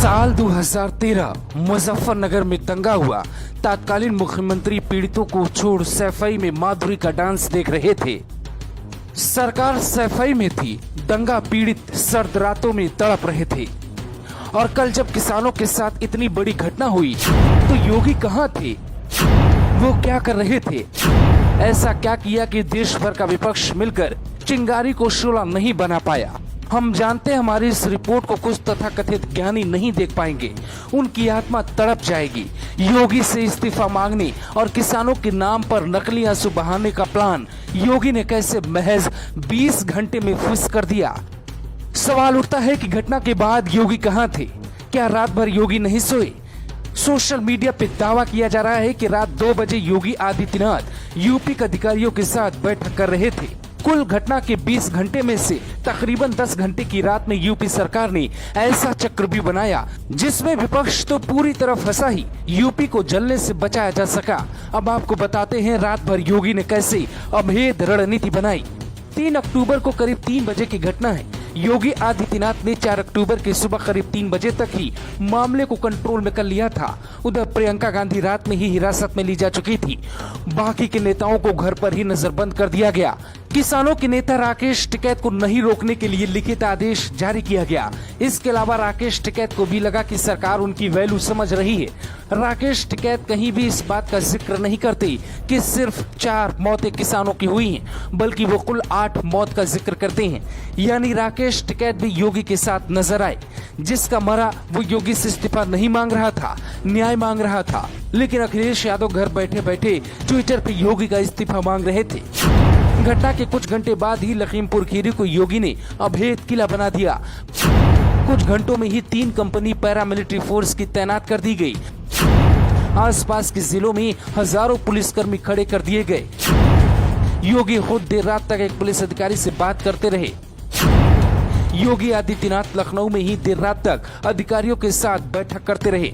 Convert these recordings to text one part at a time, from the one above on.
साल 2013 मुजफ्फरनगर में दंगा हुआ। तत्कालीन मुख्यमंत्री पीड़ितों को छोड़ सैफई में माधुरी का डांस देख रहे थे। सरकार सैफई में थी, दंगा पीड़ित सर्द रातों में तड़प रहे थे। और कल जब किसानों के साथ इतनी बड़ी घटना हुई तो योगी कहाँ थे? वो क्या कर रहे थे? ऐसा क्या किया कि देश भर का विपक्ष मिलकर चिंगारी को शोला नहीं बना पाया? हम जानते हैं हमारी इस रिपोर्ट को कुछ तथाकथित ज्ञानी नहीं देख पाएंगे, उनकी आत्मा तड़प जाएगी। योगी से इस्तीफा मांगने और किसानों के नाम पर नकली आंसू बहाने का प्लान योगी ने कैसे महज 20 घंटे में फुस कर दिया? सवाल उठता है कि घटना के बाद योगी कहां थे? क्या रात भर योगी नहीं सोए? सोशल मीडिया पे दावा किया जा रहा है कि रात 2 बजे योगी आदित्यनाथ यूपी के अधिकारियों के साथ बैठक कर रहे थे। कुल घटना के 20 घंटे में से तकरीबन 10 घंटे की रात में यूपी सरकार ने ऐसा चक्र भी बनाया जिसमें विपक्ष तो पूरी तरह फंसा ही, यूपी को जलने से बचाया जा सका। अब आपको बताते हैं रात भर योगी ने कैसे अभेद रणनीति बनाई। 3 अक्टूबर को करीब 3 बजे की घटना है। योगी आदित्यनाथ ने 4 अक्टूबर की सुबह करीब 3 बजे तक ही मामले को कंट्रोल में कर लिया था। उधर प्रियंका गांधी रात में ही हिरासत में ली जा चुकी थी। बाकी के नेताओं को घर पर ही नजरबंद कर दिया गया। किसानों के नेता राकेश टिकैत को नहीं रोकने के लिए लिखित आदेश जारी किया गया। इसके अलावा राकेश टिकैत को भी लगा कि सरकार उनकी वैल्यू समझ रही है। राकेश टिकैत कहीं भी इस बात का जिक्र नहीं करते कि सिर्फ 4 मौतें किसानों की हुई हैं, बल्कि वो कुल 8 मौत का जिक्र करते हैं। यानी राकेश टिकैत भी योगी के साथ नजर आए। जिसका मरा वो योगी से इस्तीफा नहीं मांग रहा था, न्याय मांग रहा था। लेकिन अखिलेश यादव घर बैठे बैठे ट्विटर पे योगी का इस्तीफा मांग रहे थे। घटना के कुछ घंटे बाद ही लखीमपुर खीरी को योगी ने अभेद किला बना दिया। कुछ घंटों में ही 3 कंपनी पैरामिलिट्री फोर्स की तैनात कर दी गई। आसपास के जिलों में हजारों पुलिसकर्मी खड़े कर दिए गए। योगी खुद देर रात तक एक पुलिस अधिकारी से बात करते रहे। योगी आदित्यनाथ लखनऊ में ही देर रात तक अधिकारियों के साथ बैठक करते रहे।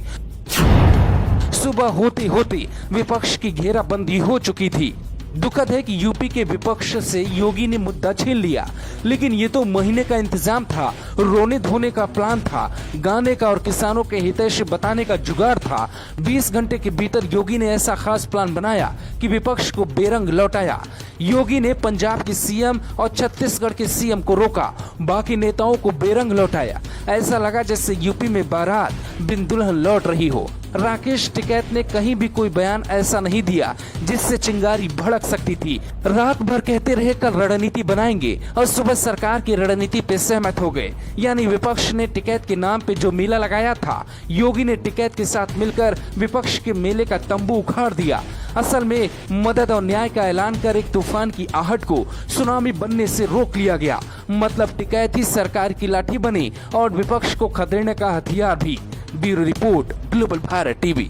सुबह होते होते विपक्ष की घेराबंदी हो चुकी थी। दुखद है कि यूपी के विपक्ष से योगी ने मुद्दा छीन लिया, लेकिन ये तो महीने का इंतजाम था, रोने धोने का प्लान था, गाने का और किसानों के हितैषी बताने का जुगाड़ था। 20 घंटे के भीतर योगी ने ऐसा खास प्लान बनाया कि विपक्ष को बेरंग लौटाया। योगी ने पंजाब के सीएम और छत्तीसगढ़ के सीएम को रोका, बाकी नेताओं को बेरंग लौटाया। ऐसा लगा जैसे यूपी में बारात बिन दुल्हन लौट रही हो। राकेश टिकैत ने कहीं भी कोई बयान ऐसा नहीं दिया जिससे चिंगारी भड़क सकती थी। रात भर कहते रहे कल रणनीति बनाएंगे और सुबह सरकार की रणनीति पे सहमत हो गए। यानी विपक्ष ने टिकैत के नाम पे जो मेला लगाया था, योगी ने टिकैत के साथ मिलकर विपक्ष के मेले का तंबू उखाड़ दिया। असल में मदद और न्याय का ऐलान कर एक तूफान की आहट को सुनामी बनने से रोक लिया गया। मतलब टिकैत ही सरकार की लाठी बनी और विपक्ष को खदेड़ने का हथियार भी। Bureau report, global Bharat TV.